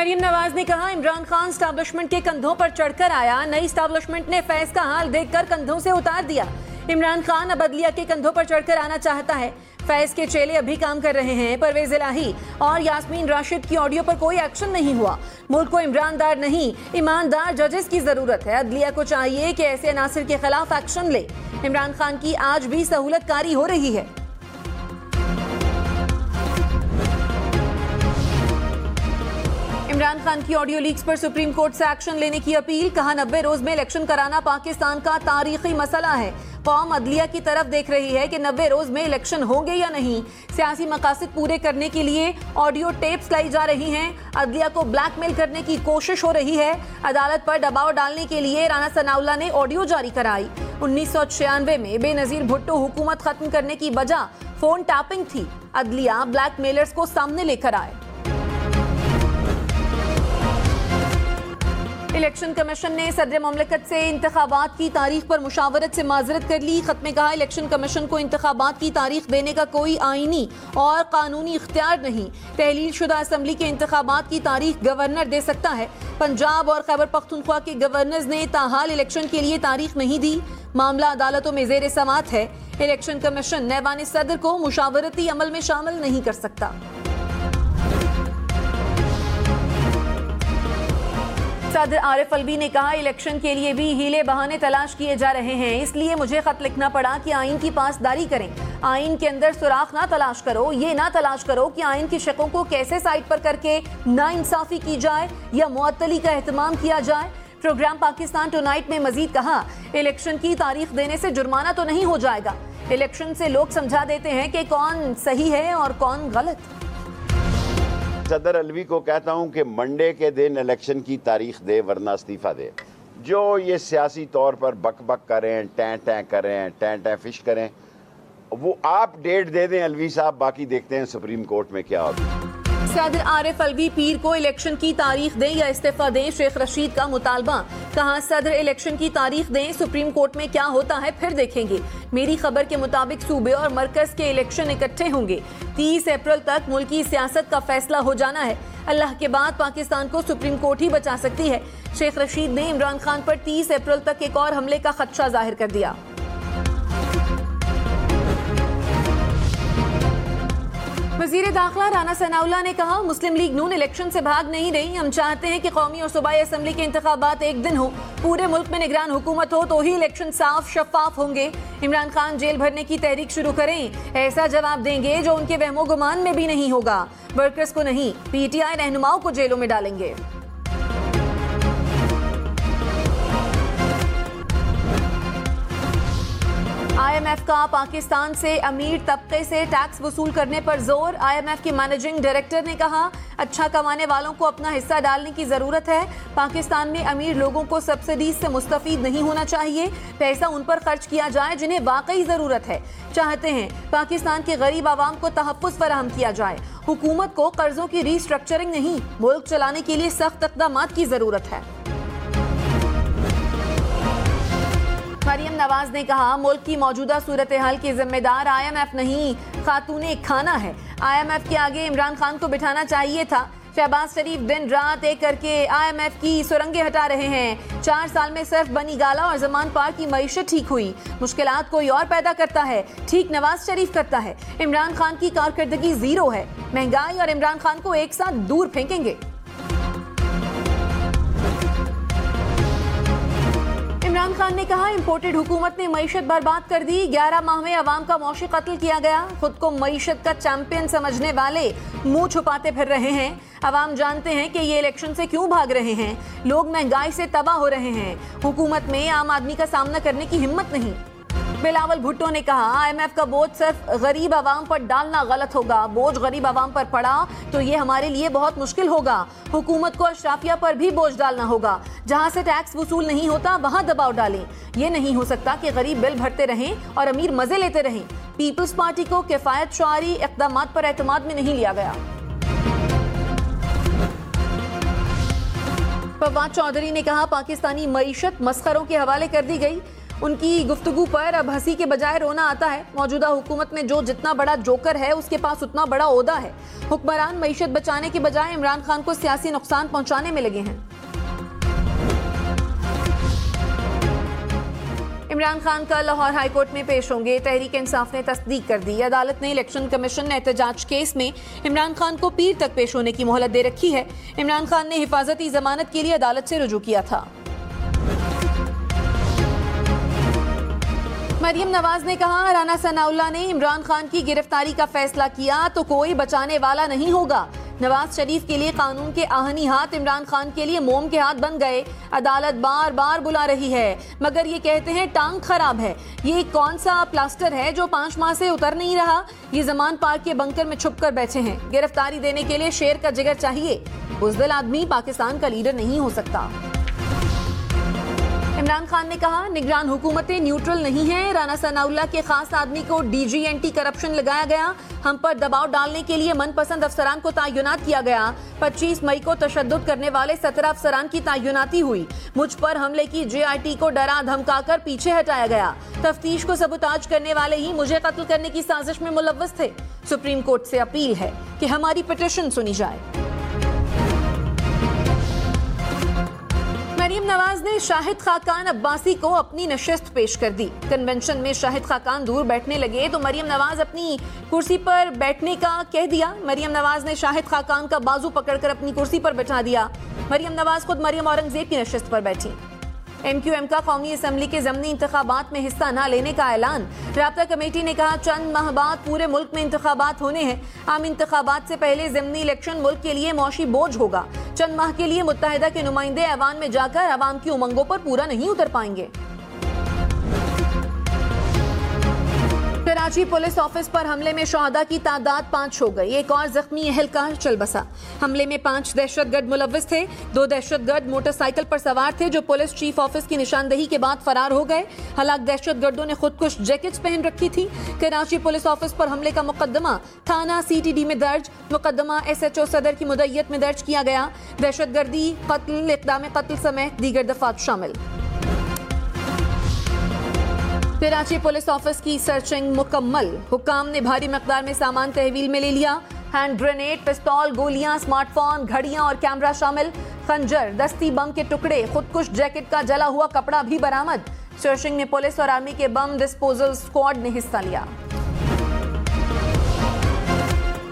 मरियम नवाज ने कहा, इमरान खान स्टैब्लिशमेंट के कंधों पर चढ़कर आया, नई स्टैब्लिशमेंट ने फैज का हाल देखकर कंधों से उतार दिया। इमरान खान अब अदलिया के कंधों पर चढ़कर आना चाहता है। फैज के चेले अभी काम कर रहे हैं। परवेज इलाही और यास्मीन राशिद की ऑडियो पर कोई एक्शन नहीं हुआ। मुल्क को इमरानदार नहीं, ईमानदार जजेस की जरूरत है। अदलिया को चाहिए कि ऐसे अनासिर के खिलाफ एक्शन ले। इमरान खान की आज भी सहूलतकारी हो रही है। इमरान खान की ऑडियो लीक्स पर सुप्रीम कोर्ट से एक्शन लेने की अपील। कहा, 90 रोज में इलेक्शन कराना पाकिस्तान का तारीखी मसला है। कौम अदलिया की तरफ देख रही है कि 90 रोज में इलेक्शन होंगे या नहीं। सियासी मकासद पूरे करने के लिए ऑडियो टेप्स लाई जा रही हैं। अदलिया को ब्लैकमेल करने की कोशिश हो रही है। अदालत पर दबाव डालने के लिए राना सनाउल्लाह ने ऑडियो जारी कराई। 1996 में बेनजीर भुट्टो हुकूमत खत्म करने की वजह फोन टैपिंग थी। अदलिया ब्लैकमेलर्स को सामने लेकर आए। इलेक्शन कमीशन ने सदर मुमलिकत से इंतखाबात की तारीख पर मुशावरत से माजरत कर ली। खत में कहा, इलेक्शन कमीशन को इंतखाबात की तारीख देने का कोई आईनी और कानूनी इख्तियार नहीं। तहलील शुदा असम्बली के इंतखाबात की तारीख गवर्नर दे सकता है। पंजाब और खैबर पख्तूनख्वा के गवर्नर्स ने ताहाल इलेक्शन के लिए तारीख नहीं दी। मामला अदालतों में जेर समाअत है। इलेक्शन कमीशन नैबान सदर को मुशावरती अमल में शामिल नहीं कर सकता। सदर आरिफ अलवी ने कहा, इलेक्शन के लिए भी हीले बहाने तलाश किए जा रहे हैं, इसलिए मुझे खत लिखना पड़ा कि आइन की पासदारी करें। आइन के अंदर सुराख ना तलाश करो, ये ना तलाश करो कि आइन की शकों को कैसे साइड पर करके नाइंसाफी की जाए या मुअत्तली का एहतमाम किया जाए। प्रोग्राम पाकिस्तान टुनाइट में मजीद कहा, इलेक्शन की तारीख देने से जुर्माना तो नहीं हो जाएगा। इलेक्शन से लोग समझा देते हैं कि कौन सही है और कौन गलत। सदर अलवी को कहता हूं कि मंडे के दिन इलेक्शन की तारीख दे, वरना इस्तीफा दे। जो ये सियासी तौर पर बक बक करें, टैं टैं करें, टैं टैं फिश करें, वो आप डेट दे दें अलवी साहब, बाकी देखते हैं सुप्रीम कोर्ट में क्या होता है। सदर आरिफ अलवी पीर को इलेक्शन की तारीख दें या इस्तीफा दें, शेख रशीद का मुतालबा। कहा, सदर इलेक्शन की तारीख दें, सुप्रीम कोर्ट में क्या होता है फिर देखेंगे। मेरी खबर के मुताबिक सूबे और मरकज के इलेक्शन इकट्ठे होंगे। 30 अप्रैल तक मुल्की सियासत का फैसला हो जाना है। अल्लाह के बाद पाकिस्तान को सुप्रीम कोर्ट ही बचा सकती है। शेख रशीद ने इमरान खान पर 30 अप्रैल तक एक और हमले का खदशा जाहिर कर दिया। वजीर दाखिला राना सनाउल्लाह ने कहा, मुस्लिम लीग नून इलेक्शन से भाग नहीं रही। हम चाहते हैं कि कौमी और सूबाई असम्बली के इंतखाबात एक दिन हो, पूरे मुल्क में निगरान हुकूमत हो, तो ही इलेक्शन साफ शफाफ होंगे। इमरान खान जेल भरने की तहरीक शुरू करें, ऐसा जवाब देंगे जो उनके वहमो गुमान में भी नहीं होगा। वर्कर्स को नहीं, PTI रहनुमाओं को जेलों में डालेंगे। IMF का पाकिस्तान से अमीर तबके से टैक्स वसूल करने पर जोर। IMF के मैनेजिंग डायरेक्टर ने कहा, अच्छा कमाने वालों को अपना हिस्सा डालने की जरूरत है। पाकिस्तान में अमीर लोगों को सब्सिडीज से मुस्तफीद नहीं होना चाहिए। पैसा उन पर खर्च किया जाए जिन्हें वाकई जरूरत है। चाहते हैं पाकिस्तान के गरीब आवाम को तहफ्फुज़ फराहम किया जाए। हुकूमत को कर्जों की रीस्ट्रक्चरिंग नहीं, मुल्क चलाने के लिए सख्त इक़दामात की जरूरत है। मरियम नवाज ने कहा, मुल्क की मौजूदा सूरत हाल की जिम्मेदार IMF नहीं, खातूने खाना है। IMF के आगे इमरान खान को बिठाना चाहिए था। शहबाज शरीफ दिन रात एक करके IMF की सुरंगें हटा रहे हैं। 4 साल में सिर्फ बनी गाला और जमान पार की मईशत ठीक हुई। मुश्किलात कोई और पैदा करता है, ठीक नवाज शरीफ करता है। इमरान खान की कारकर्दगी जीरो है। महंगाई और इमरान खान को एक साथ दूर फेंकेंगे। इमरान खान ने कहा, इंपोर्टेड हुकूमत ने मईशत बर्बाद कर दी। 11 माह में अवाम का मौशी कत्ल किया गया। खुद को मईशत का चैंपियन समझने वाले मुंह छुपाते फिर रहे हैं। अवाम जानते हैं कि ये इलेक्शन से क्यों भाग रहे हैं। लोग महंगाई से तबाह हो रहे हैं। हुकूमत में आम आदमी का सामना करने की हिम्मत नहीं। बिलावल भुट्टो ने कहा, IMF का बोझ सिर्फ गरीब आवाम पर डालना गलत होगा। बोझ गरीब आवाम पर पड़ा तो ये हमारे लिए बहुत मुश्किल होगा। हुकूमत को अशराफिया पर भी बोझ डालना होगा। जहां से टैक्स वसूल नहीं होता वहां दबाव डालें। ये नहीं हो सकता कि गरीब बिल भरते रहें और अमीर मजे लेते रहें। पीपल्स पार्टी को किफायत शुआरी इक़दामात पर एतमाद में नहीं लिया गया। फवाद चौधरी ने कहा, पाकिस्तानी मईशत मस्खरों के हवाले कर दी गई। उनकी गुफ्तगू पर अब हंसी के बजाय रोना आता है। मौजूदा हुकूमत में जो जितना बड़ा जोकर है उसके पास उतना बड़ा ओहदा है। हुक्मरान मईशत बचाने के बजाय इमरान खान को सियासी नुकसान पहुंचाने में लगे हैं। इमरान खान कल लाहौर हाईकोर्ट में पेश होंगे। तहरीक इंसाफ ने तस्दीक कर दी। अदालत ने इलेक्शन कमीशन ने एहतजाज केस में इमरान खान को पीर तक पेश होने की मोहलत दे रखी है। इमरान खान ने हिफाजती जमानत के लिए अदालत से रुजू किया था। मरियम नवाज ने कहा, राना सनाउल्लाह ने इमरान खान की गिरफ्तारी का फैसला किया तो कोई बचाने वाला नहीं होगा। नवाज शरीफ के लिए कानून के आहनी हाथ इमरान खान के लिए मोम के हाथ बन गए। अदालत बार बार बुला रही है मगर ये कहते हैं टांग खराब है। ये कौन सा प्लास्टर है जो 5 माह से उतर नहीं रहा। ये जमान पार्क के बंकर में छुप कर बैठे हैं। गिरफ्तारी देने के लिए शेर का जिगर चाहिए। बुज़दिल आदमी पाकिस्तान का लीडर नहीं हो सकता। इमरान खान ने कहा, निगरान हुकूमतें न्यूट्रल नहीं हैं। राना सनाउल्लाह के खास आदमी को DG एंटी करप्शन लगाया गया। हम पर दबाव डालने के लिए मनपसंद अफसरान को तैनात किया गया। 25 मई को तशद्दुद करने वाले 17 अफसरान की तैनाती हुई। मुझ पर हमले की JIT को डरा धमकाकर पीछे हटाया गया। तफ्तीश को सबूताज करने वाले ही मुझे कत्ल करने की साजिश में मुलव्वस थे। सुप्रीम कोर्ट से अपील है कि हमारी पिटीशन सुनी जाए। मरियम नवाज ने शाहिद खाकान अब्बासी को अपनी नशिस्त पेश कर दी। कन्वेंशन में शाहिद खाकान दूर बैठने लगे तो मरियम नवाज अपनी कुर्सी पर बैठने का कह दिया। मरियम नवाज ने शाहिद खाकान का बाजू पकड़कर अपनी कुर्सी पर बैठा दिया। मरियम नवाज खुद मरियम औरंगजेब की नशिस्त पर बैठी। MQM का कौमी असम्बली के ज़मनी इंतखाबात में हिस्सा न लेने का ऐलान। राब्ता कमेटी ने कहा, चंद माह बाद पूरे मुल्क में इंतखाबात होने हैं। आम इंतखाबात से पहले ज़मनी इलेक्शन मुल्क के लिए मौशी बोझ होगा। चंद माह के लिए मुत्तहिदा के नुमाइंदे ऐवान में जाकर अवाम की उमंगों पर पूरा नहीं उतर पाएंगे। कराची पुलिस ऑफिस पर हमले में शहादा की तादाद 5 हो गई। एक और जख्मी एहलकार चल बसा। हमले में 5 दहशतगर्द मुलव्वस थे। 2 दहशतगर्द मोटरसाइकिल पर सवार थे जो पुलिस चीफ ऑफिस की निशानदही के बाद फरार हो गए। हलाक दहशतगर्दों ने खुदकुश जैकेट्स पहन रखी थी। कराची पुलिस ऑफिस पर हमले का मुकदमा थाना CTD में दर्ज। मुकदमा SHO सदर की मुद्दत में दर्ज किया गया। दहशतगर्दी, कत्ल, इक़दाम कत्ल समेत दीगर दफात शामिल। कराची पुलिस ऑफिस की सर्चिंग मुकम्मल। हुक्काम ने भारी मकदार में सामान तहवील में ले लिया। हैंड ग्रेनेड, पिस्तौल, गोलियां, स्मार्टफोन, घड़ियां और कैमरा शामिल। खंजर, दस्ती बम के टुकड़े, खुदकुश जैकेट का जला हुआ कपड़ा भी बरामद। सर्चिंग में पुलिस और आर्मी के बम डिस्पोजल स्क्वाड ने हिस्सा लिया।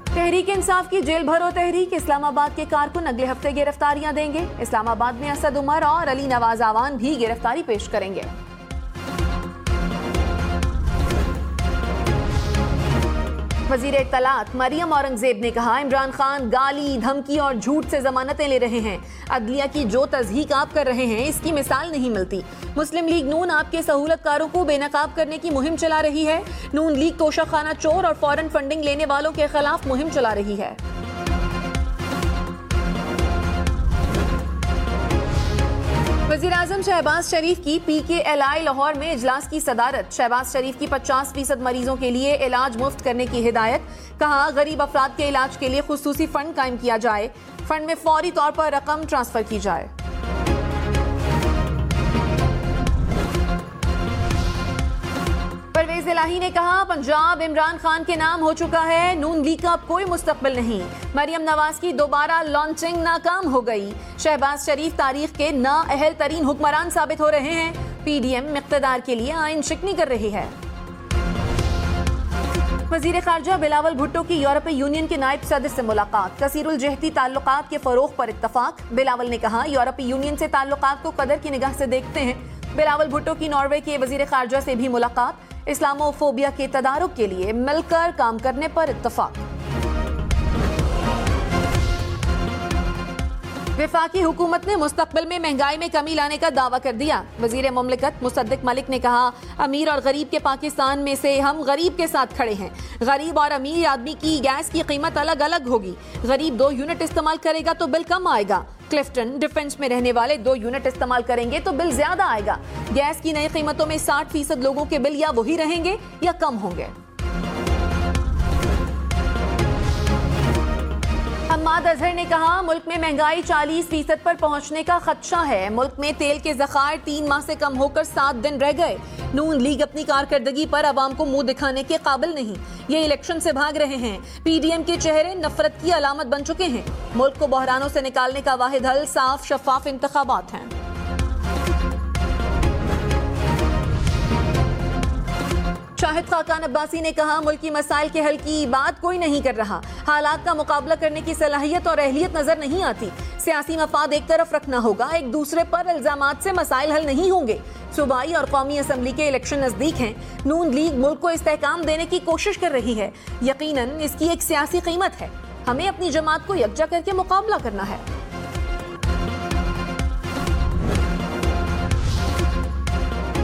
तहरीक इंसाफ की जेल भरो तहरीक। इस्लामाबाद के कारकुन अगले हफ्ते गिरफ्तारियां देंगे। इस्लामाबाद में असद उमर और अली नवाज आवान भी गिरफ्तारी पेश करेंगे। वजीर इत्तलात मरियम औरंगजेब ने कहा, इमरान खान गाली, धमकी और झूठ से जमानतें ले रहे हैं। अदलिया की जो तज़हीक आप कर रहे हैं इसकी मिसाल नहीं मिलती। मुस्लिम लीग नून आपके सहूलतकारों को बेनकाब करने की मुहिम चला रही है। नून लीग तोशाखाना चोर और फौरन फंडिंग लेने वालों के खिलाफ मुहिम चला रही है। वज़ीर आज़म शहबाज शरीफ की PKLI लाहौर में इजलास की सदारत। शहबाज शरीफ की 50% मरीजों के लिए इलाज मुफ्त करने की हिदायत। कहा, गरीब अफराद के इलाज के लिए खुसूसी फंड कायम किया जाए। फंड में फौरी तौर पर रकम ट्रांसफर की जाए। परवेज इलाही ने कहा, पंजाब इमरान खान के नाम हो चुका है। नून लीग का अब कोई मुस्तकबिल नहीं। मरियम नवाज की दोबारा लॉन्चिंग नाकाम हो गई। शहबाज शरीफ तारीख के नाअहल तरीन हुक्मरान साबित हो रहे हैं। PDM इक़्तिदार के लिए आइन शिकनी कर रही है। वज़ीर ख़ारजा बिलावल भुट्टो की यूरोपीय यूनियन के नायब सदर से मुलाकात। कसीरुल जहती ताल्लुकात के फ़रोग़ पर इत्तफ़ाक़। बिलावल ने कहा, यूरोपीय यूनियन से ताल्लुकात को कदर की निगाह से देखते हैं। बिलावल भुट्टो की नॉर्वे के वज़ीर ख़ारजा से भी मुलाकात। इस्लामोफोबिया के तदारुक के लिए मिलकर काम करने पर इत्तफ़ाक़। वफाकी हुकूमत ने मुस्तकबिल में महंगाई में कमी लाने का दावा कर दिया। वज़ीर मुमलिकत मुसद्दिक मलिक ने कहा, अमीर और गरीब के पाकिस्तान में से हम गरीब के साथ खड़े हैं। गरीब और अमीर आदमी की गैस की कीमत अलग अलग होगी। गरीब 2 यूनिट इस्तेमाल करेगा तो बिल कम आएगा। क्लिफ्टन डिफेंस में रहने वाले 2 यूनिट इस्तेमाल करेंगे तो बिल ज्यादा आएगा। गैस की नई कीमतों में 60% लोगों के बिल या वही रहेंगे या कम होंगे। हमाद अजहर ने कहा मुल्क में महंगाई 40% पर पहुंचने का खदशा है। मुल्क में तेल के ज़खायर 3 माह से कम होकर 7 दिन रह गए। नून लीग अपनी कारकर्दगी पर अवाम को मुंह दिखाने के काबिल नहीं। ये इलेक्शन से भाग रहे हैं। पीडीएम के चेहरे नफरत की अलामत बन चुके हैं। मुल्क को बहरानों से निकालने का वाहिद हल साफ शफाफ इंतखाबात हैं। शाहिद खाकान अब्बासी ने कहा मुल्की मसाइल के हल की बात कोई नहीं कर रहा। हालात का मुकाबला करने की सलाहियत और अहलियत नजर नहीं आती। सियासी मफाद एक तरफ रखना होगा, एक दूसरे पर इल्जामात से मसाइल हल नहीं होंगे। सूबाई और कौमी असम्बली के इलेक्शन नजदीक हैं। नून लीग मुल्क को इस्तेहकाम देने की कोशिश कर रही है। यकीनन इसकी एक सियासी कीमत है। हमें अपनी जमात को यकजा करके मुकाबला करना है।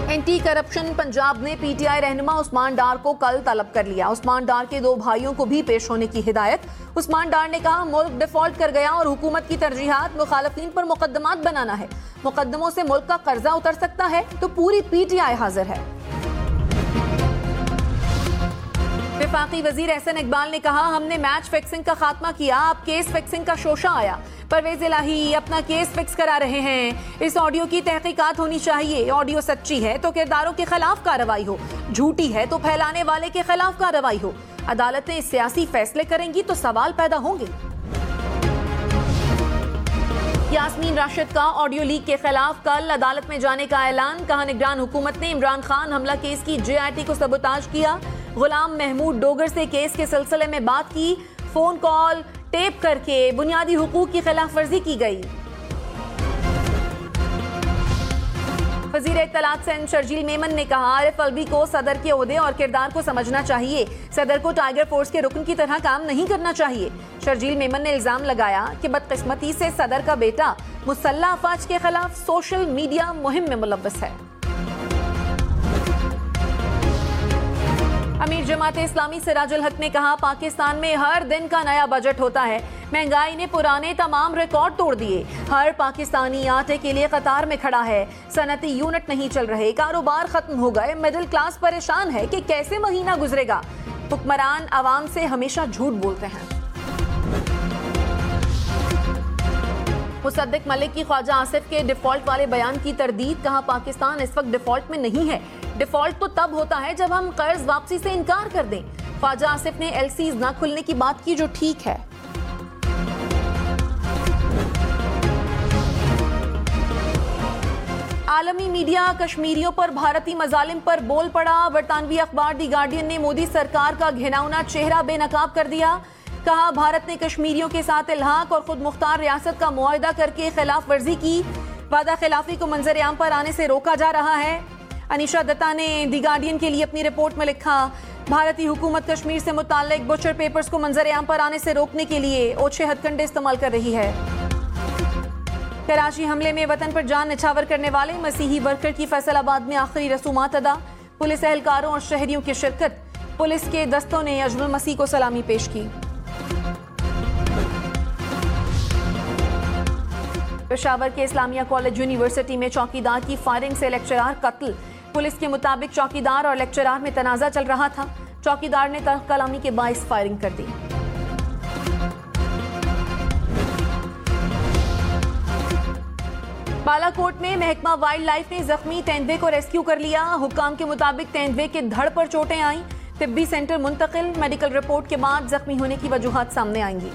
एंटी करप्शन पंजाब ने पीटीआई रहनुमा उस्मान डार को कल तलब कर लिया। उस्मान डार के 2 भाइयों को भी पेश होने की हिदायत। उस्मान डार ने कहा मुल्क डिफॉल्ट कर गया और हुकूमत की तरजीहात मुखालफिन पर मुकदमात बनाना है। मुकदमों से मुल्क का कर्जा उतर सकता है तो पूरी पीटीआई हाजिर है। वफाकी वजीर एहसन इकबाल ने कहा हमने मैच फिक्सिंग का खात्मा किया, अब केस फिक्सिंग का शोशा आया। परवेज इलाही अपना केस फिक्स करा रहे हैं। इस ऑडियो की तहकीकात होनी चाहिए। ऑडियो सच्ची है तो किरदारों के खिलाफ कार्रवाई हो, झूठी है तो फैलाने वाले के खिलाफ कार्रवाई हो। अदालतें सियासी फैसले करेंगी तो सवाल पैदा होंगे। यास्मीन राशिद का ऑडियो लीक के खिलाफ कल अदालत में जाने का ऐलान। कहा निगरान हुकूमत ने इमरान खान हमला केस की JIT को सबोताज किया। गुलाम महमूद डोगर से केस के सिलसिले में बात की। फोन कॉल टेप करके बुनियादी हुकूक की खिलाफ वर्जी की गई। वजीर इत्तलात सिंध शर्जील मेमन ने कहा आरिफ अलवी को सदर के ओहदे और किरदार को समझना चाहिए। सदर को टाइगर फोर्स के रुकन की तरह काम नहीं करना चाहिए। शर्जील मेमन ने इल्जाम लगाया कि बदकिस्मती से सदर का बेटा मुसल्लह अफवाज के खिलाफ सोशल मीडिया मुहिम में मुलव्वस है। अमीर जमात इस्लामी सिराजुल हक ने कहा पाकिस्तान में हर दिन का नया बजट होता है। महंगाई ने पुराने तमाम रिकॉर्ड तोड़ दिए। हर पाकिस्तानी आटे के लिए कतार में खड़ा है। सनती यूनिट नहीं चल रहे, कारोबार खत्म हो गए। मिडिल क्लास परेशान है कि कैसे महीना गुजरेगा। हुक्मरान आवाम से हमेशा झूठ बोलते हैं। मुसद्दिक मलिक की ख्वाजा आसिफ के डिफॉल्ट वाले बयान की तरदीद। कहा पाकिस्तान इस वक्त डिफॉल्ट में नहीं है। डिफॉल्ट तो तब होता है जब हम कर्ज वापसी से इनकार कर दें। ख्वाजा आसिफ ने LCs ना खुलने की बात की जो ठीक है। आलमी मीडिया कश्मीरियों पर भारतीय मजालिम पर बोल पड़ा। बरतानवी अखबार दी गार्डियन ने मोदी सरकार का घिनौना चेहरा बेनकाब कर दिया। कहा भारत ने कश्मीरियों के साथ इल्हाक और खुद मुख्तार रियासत का मुआहदा करके खिलाफ वर्जी की। वादा खिलाफी को मंजर आम पर आने से रोका जा रहा है। अनीशा दत्ता ने दी गार्डियन के लिए अपनी रिपोर्ट में लिखा भारतीय हुकूमत कश्मीर से मुताल्लिक बुचर पेपर्स को मंजर आम पर आने से रोकने के लिए ओछे हथकंडे इस्तेमाल कर रही है। कराची हमले में वतन पर जान निछावर करने वाले मसीही वर्कर की फैसलाबाद में आखिरी रसूमात अदा। पुलिस एहलकारों और शहरियों की शिरकत। पुलिस के दस्तों ने अजमल मसीह को सलामी पेश की। पेशावर के इस्लामिया कॉलेज यूनिवर्सिटी में चौकीदार की फायरिंग से लेक्चरार कत्ल। पुलिस के मुताबिक चौकीदार और लेक्चरार में तनाजा चल रहा था। चौकीदार ने तल्ख कलामी के बाइस फायरिंग कर दी। बालाकोट में महकमा वाइल्ड लाइफ ने जख्मी तेंदुए को रेस्क्यू कर लिया। हुक्काम के मुताबिक तेंदुए के धड़ पर चोटें आईं। तिब्बी सेंटर मुंतकिल। मेडिकल रिपोर्ट के बाद जख्मी होने की वजूहात सामने आएंगी।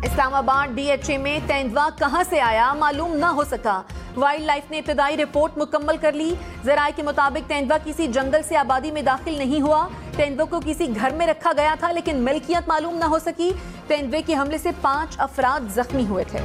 इस्लामाबाद DHA में तेंदुआ कहां से आया मालूम ना हो सका। वाइल्ड लाइफ ने इब्तदाई रिपोर्ट मुकम्मल कर ली। जराये के मुताबिक तेंदुआ किसी जंगल से आबादी में दाखिल नहीं हुआ। तेंदुए को किसी घर में रखा गया था लेकिन मिल्कियत मालूम ना हो सकी। तेंदुए के हमले से 5 अफराद जख्मी हुए थे।